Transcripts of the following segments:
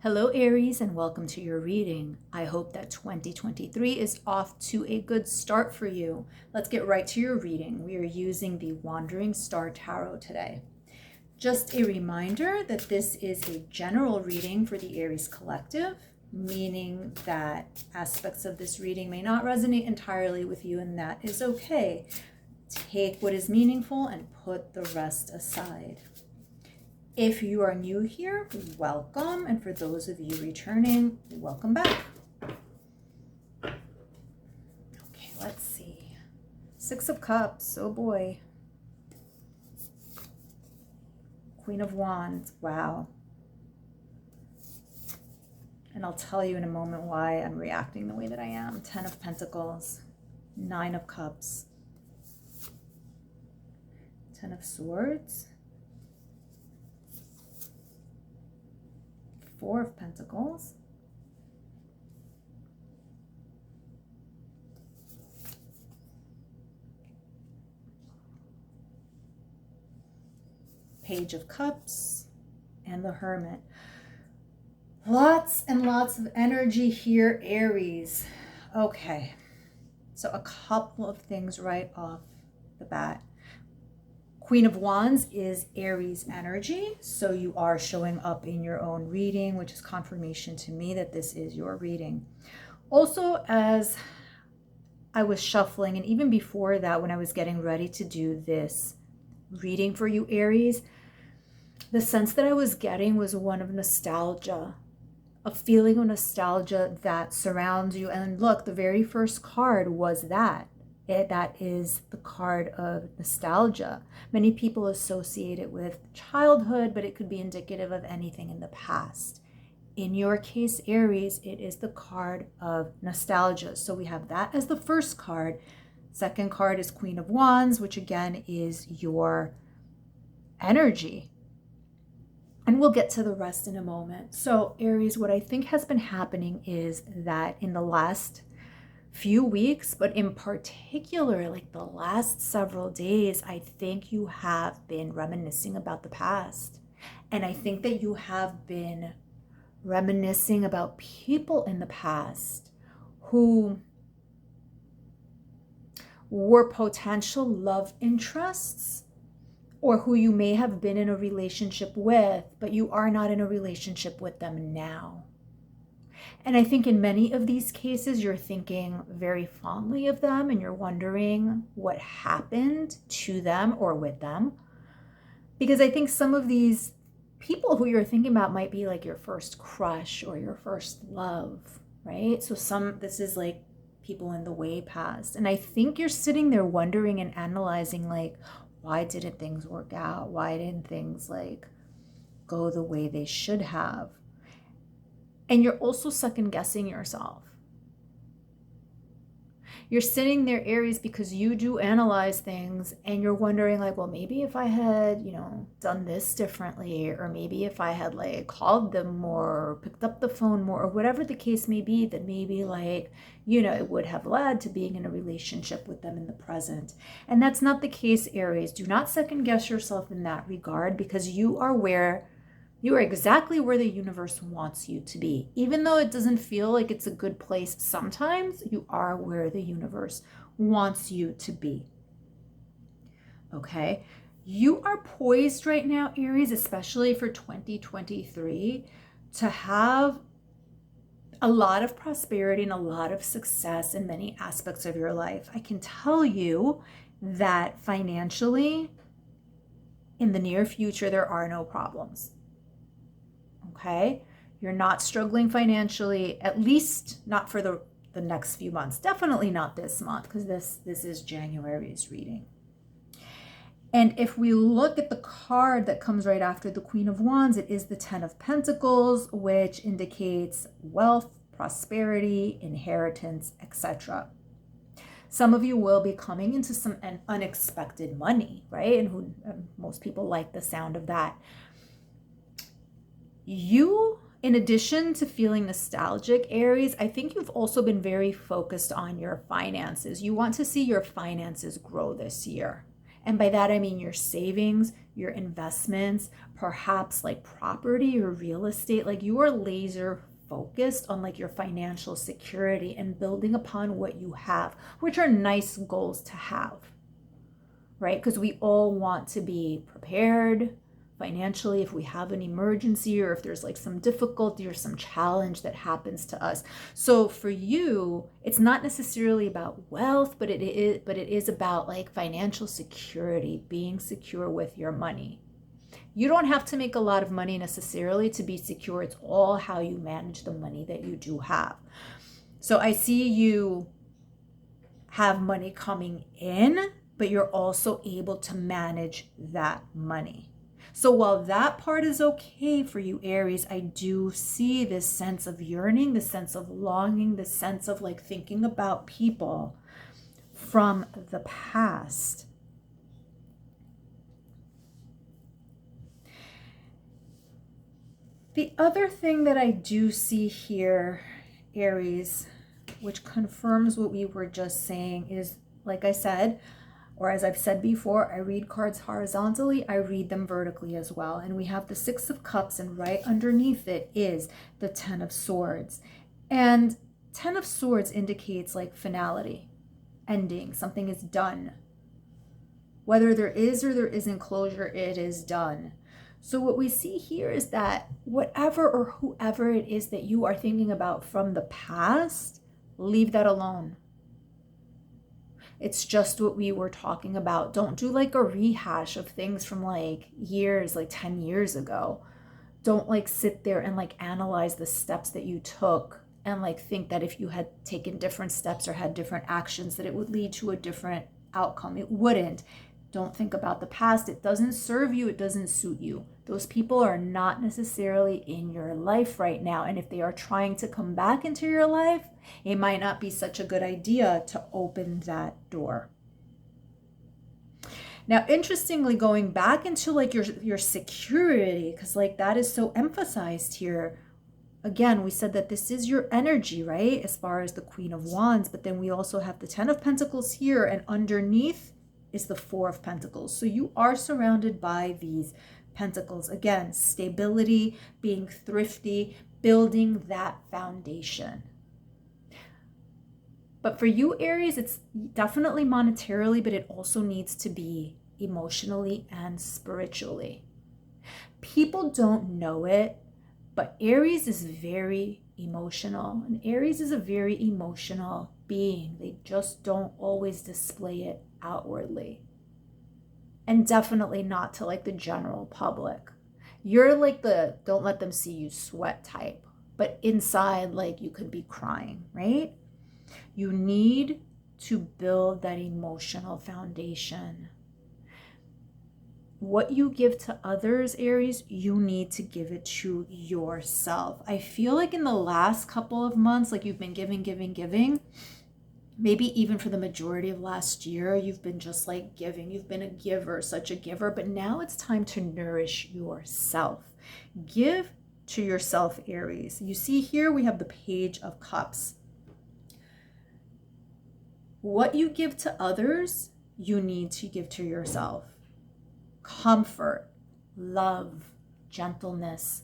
Hello Aries, and welcome to your reading. I hope that 2023 is off to a good start for you. Let's get right to your reading. We are using the Wandering Star Tarot today. Just a reminder that this is a general reading for the Aries collective, meaning that aspects of this reading may not resonate entirely with you, and that is okay. Take what is meaningful and put the rest aside. If you are new here, welcome. And for those of you returning, welcome back. Okay, let's see. Six of Cups, oh boy. Queen of Wands, wow. And I'll tell you in a moment why I'm reacting the way that I am. 10 of Pentacles, 9 of Cups, 10 of Swords, 4 of Pentacles, Page of Cups, and the Hermit. Lots and lots of energy here, Aries. Okay, so a couple of things right off the bat. Queen of Wands is Aries energy, so you are showing up in your own reading, which is confirmation to me that this is your reading. Also, as I was shuffling, and even before that, when I was getting ready to do this reading for you, Aries, the sense that I was getting was one of nostalgia, a feeling of nostalgia that surrounds you. And look, the very first card was that. That is the card of nostalgia. Many people associate it with childhood, but it could be indicative of anything in the past. In your case, Aries, it is the card of nostalgia. So we have that as the first card. Second card is Queen of Wands, which again is your energy. And we'll get to the rest in a moment. So Aries, what I think has been happening is that in the last few weeks, but in particular, like the last several days, I think you have been reminiscing about the past. And I think that you have been reminiscing about people in the past who were potential love interests, or who you may have been in a relationship with, but you are not in a relationship with them now. And I think in many of these cases, you're thinking very fondly of them and you're wondering what happened to them or with them. Because I think some of these people who you're thinking about might be like your first crush or your first love, right? So this is like people in the way past. And I think you're sitting there wondering and analyzing, like, why didn't things work out? Why didn't things like go the way they should have? And you're also second guessing yourself. You're sitting there, Aries, because you do analyze things and you're wondering like, well, maybe if I had, done this differently, or maybe if I had like called them more or picked up the phone more, or whatever the case may be, that maybe like, it would have led to being in a relationship with them in the present. And that's not the case, Aries. Do not second guess yourself in that regard, because you are exactly where the universe wants you to be. Even though it doesn't feel like it's a good place sometimes, you are where the universe wants you to be. Okay? You are poised right now, Aries, especially for 2023, to have a lot of prosperity and a lot of success in many aspects of your life. I can tell you that financially, in the near future, there are no problems. Okay, you're not struggling financially, at least not for the next few months. Definitely not this month, because this is January's reading. And if we look at the card that comes right after the Queen of Wands, it is the 10 of Pentacles, which indicates wealth, prosperity, inheritance, etc. Some of you will be coming into some unexpected money, right? And most people like the sound of that. You, in addition to feeling nostalgic, Aries, I think you've also been very focused on your finances. You want to see your finances grow this year. And by that, I mean your savings, your investments, perhaps like property or real estate. Like you are laser focused on like your financial security and building upon what you have, which are nice goals to have, right? Because we all want to be prepared financially if we have an emergency or if there's like some difficulty or some challenge that happens to us. So for you, it's not necessarily about wealth, but it is about like financial security, being secure with your money. You don't have to make a lot of money necessarily to be secure. It's all how you manage the money that you do have. So I see you have money coming in, but you're also able to manage that money. So while that part is okay for you, Aries, I do see this sense of yearning, this sense of longing, this sense of like thinking about people from the past. The other thing that I do see here, Aries, which confirms what we were just saying, is, like I said, or as I've said before, I read cards horizontally, I read them vertically as well. And we have the Six of Cups, and right underneath it is the Ten of Swords. And Ten of Swords indicates like finality, ending, something is done. Whether there is or there isn't closure, it is done. So what we see here is that whatever or whoever it is that you are thinking about from the past, leave that alone. It's just what we were talking about. Don't do like a rehash of things from like years, like 10 years ago. Don't like sit there and like analyze the steps that you took and like think that if you had taken different steps or had different actions that it would lead to a different outcome. It wouldn't. Don't think about the past. It doesn't serve you. It doesn't suit you. Those people are not necessarily in your life right now. And if they are trying to come back into your life, it might not be such a good idea to open that door. Now, interestingly, going back into like your security, because like that is so emphasized here. Again, we said that this is your energy, right? As far as the Queen of Wands, but then we also have the Ten of Pentacles here, and underneath is the Four of Pentacles. So you are surrounded by these pentacles. Again, stability, being thrifty, building that foundation. But for you, Aries, it's definitely monetarily, but it also needs to be emotionally and spiritually. People don't know it, but Aries is very emotional. And Aries is a very emotional being. They just don't always display it outwardly. And definitely not to like the general public. You're like the don't let them see you sweat type. But inside, like you could be crying, right? You need to build that emotional foundation. What you give to others, Aries, you need to give it to yourself. I feel like in the last couple of months, like you've been giving. Maybe even for the majority of last year, you've been just like giving. You've been a giver, such a giver. But now it's time to nourish yourself. Give to yourself, Aries. You see here we have the Page of Cups. What you give to others, you need to give to yourself. Comfort, love, gentleness,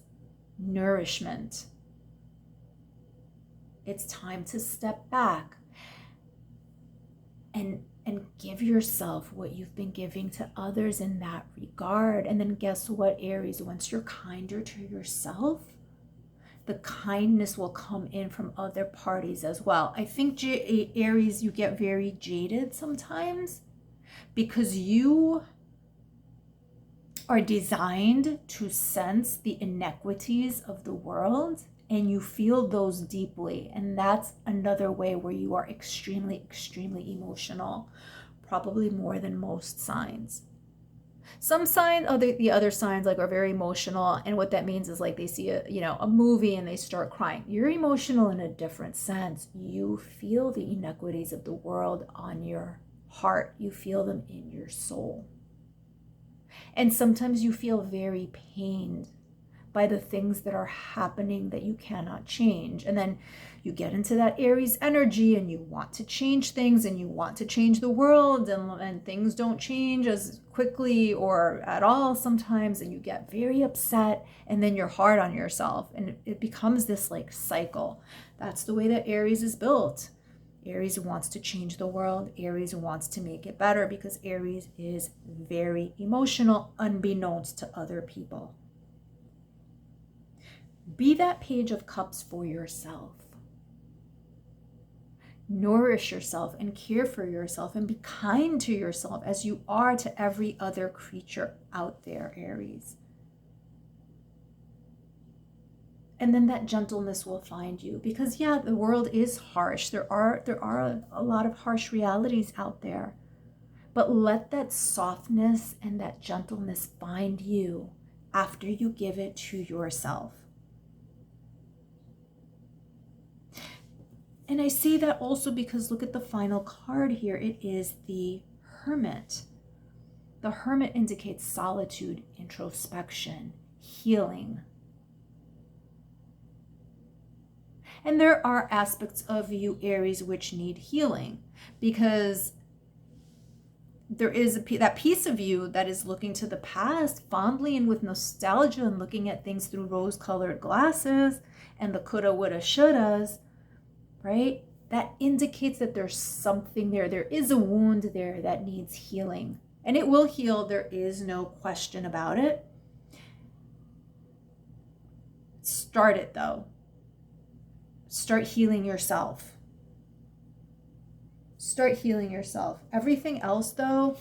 nourishment. It's time to step back and give yourself what you've been giving to others in that regard. And then guess what, Aries? Once you're kinder to yourself, the kindness will come in from other parties as well. I think, Aries, you get very jaded sometimes because you are designed to sense the inequities of the world, and you feel those deeply. And that's another way where you are extremely, extremely emotional, probably more than most signs. Some signs, the other signs like are very emotional, and what that means is like they see a movie and they start crying. You're emotional in a different sense. You feel the inequities of the world on your heart. You feel them in your soul. And sometimes you feel very pained by the things that are happening that you cannot change. And then you get into that Aries energy and you want to change things and you want to change the world, and things don't change as quickly or at all sometimes, and you get very upset, and then you're hard on yourself, and it becomes this like cycle. That's the way that Aries is built. Aries wants to change the world. Aries wants to make it better because Aries is very emotional, unbeknownst to other people. Be that Page of Cups for yourself. Nourish yourself and care for yourself and be kind to yourself as you are to every other creature out there, Aries. And then that gentleness will find you, because yeah, the world is harsh. There are a lot of harsh realities out there. But let that softness and that gentleness find you after you give it to yourself. And I say that also because look at the final card here. It is the Hermit. The Hermit indicates solitude, introspection, healing. And there are aspects of you, Aries, which need healing, because there is that piece of you that is looking to the past fondly and with nostalgia and looking at things through rose-colored glasses and the coulda, woulda, shouldas, right? That indicates that there's something there. There is a wound there that needs healing, and it will heal. There is no question about it. Start it though. Start healing yourself. Start healing yourself. Everything else, though,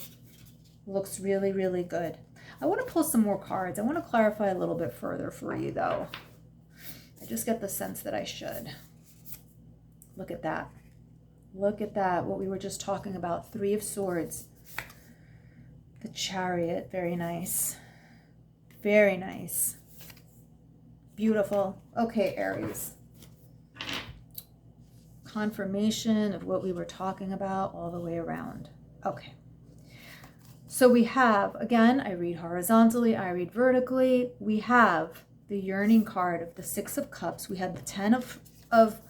looks really, really good. I want to pull some more cards. I want to clarify a little bit further for you, though. I just get the sense that I should. Look at that. Look at that. What we were just talking about. 3 of Swords. The Chariot. Very nice. Very nice. Beautiful. Okay, Aries. Confirmation of what we were talking about all the way around. Okay. So we have, again, I read horizontally, I read vertically. We have the yearning card of the 6 of Cups. We have the 10 of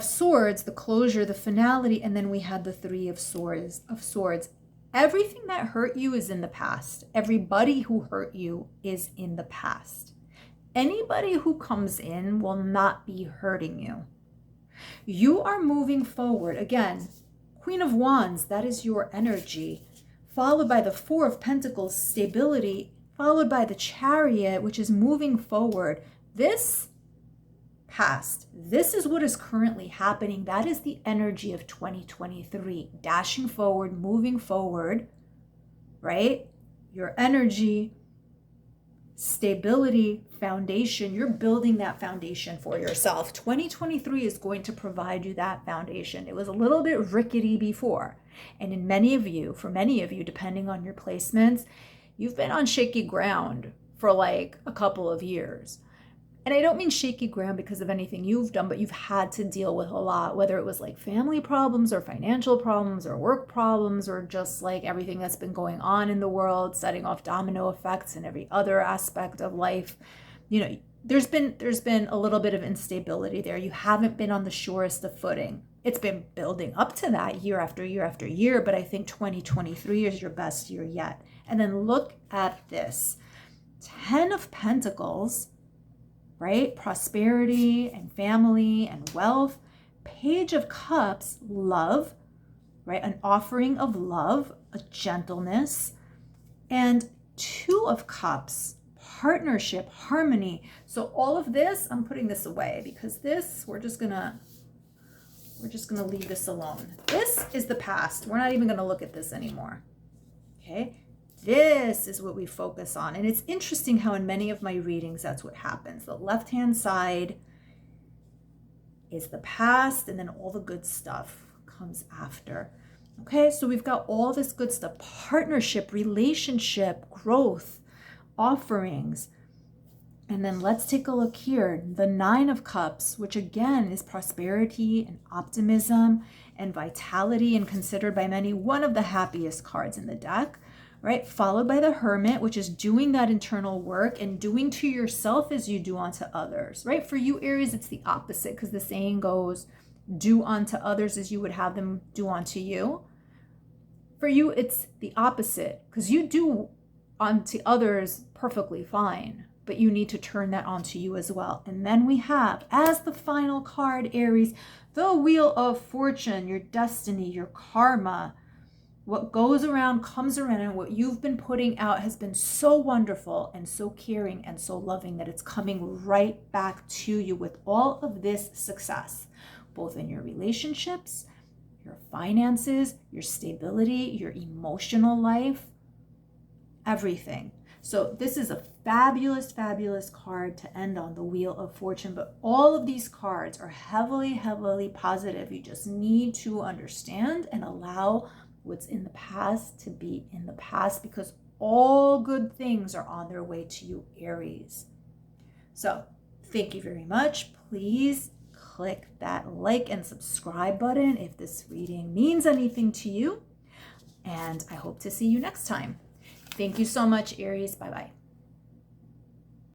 Swords, the closure, the finality, and then we had the 3 of Swords. Everything that hurt you is in the past. Everybody who hurt you is in the past. Anybody who comes in will not be hurting you. You are moving forward. Again, Queen of Wands, that is your energy, followed by the 4 of Pentacles, stability, followed by the Chariot, which is moving forward. This past, this is what is currently happening. That is the energy of 2023, dashing forward, moving forward, right? Your energy, stability, foundation. You're building that foundation for yourself. 2023 is going to provide you that foundation. It was a little bit rickety before. And for many of you, depending on your placements, you've been on shaky ground for like a couple of years. And I don't mean shaky ground because of anything you've done, but you've had to deal with a lot, whether it was like family problems or financial problems or work problems or just like everything that's been going on in the world, setting off domino effects in every other aspect of life. You know, there's been a little bit of instability there. You haven't been on the surest of footing. It's been building up to that year after year after year, but I think 2023 is your best year yet. And then look at this. 10 of Pentacles, right? Prosperity and family and wealth. Page of Cups, love, right? An offering of love, a gentleness. And 2 of Cups, partnership, harmony. So all of this, I'm putting this away because this, we're just gonna leave this alone. This is the past. We're not even gonna look at this anymore, okay? This is what we focus on. And it's interesting how in many of my readings, that's what happens. The left-hand side is the past, and then all the good stuff comes after. Okay, so we've got all this good stuff: partnership, relationship, growth, offerings. And then let's take a look here. The 9 of Cups, which again is prosperity and optimism and vitality, and considered by many one of the happiest cards in the deck. right? Followed by the Hermit, which is doing that internal work and doing to yourself as you do unto others, right? For you, Aries, it's the opposite, because the saying goes, do unto others as you would have them do unto you. For you, it's the opposite, because you do unto others perfectly fine, but you need to turn that onto you as well. And then we have, as the final card, Aries, the Wheel of Fortune, your destiny, your karma. What goes around comes around, and what you've been putting out has been so wonderful and so caring and so loving that it's coming right back to you with all of this success, both in your relationships, your finances, your stability, your emotional life, everything. So this is a fabulous, fabulous card to end on, the Wheel of Fortune. But all of these cards are heavily, heavily positive. You just need to understand and allow what's in the past to be in the past, because all good things are on their way to you, Aries. So thank you very much. Please click that like and subscribe button if this reading means anything to you. And I hope to see you next time. Thank you so much, Aries. Bye-bye.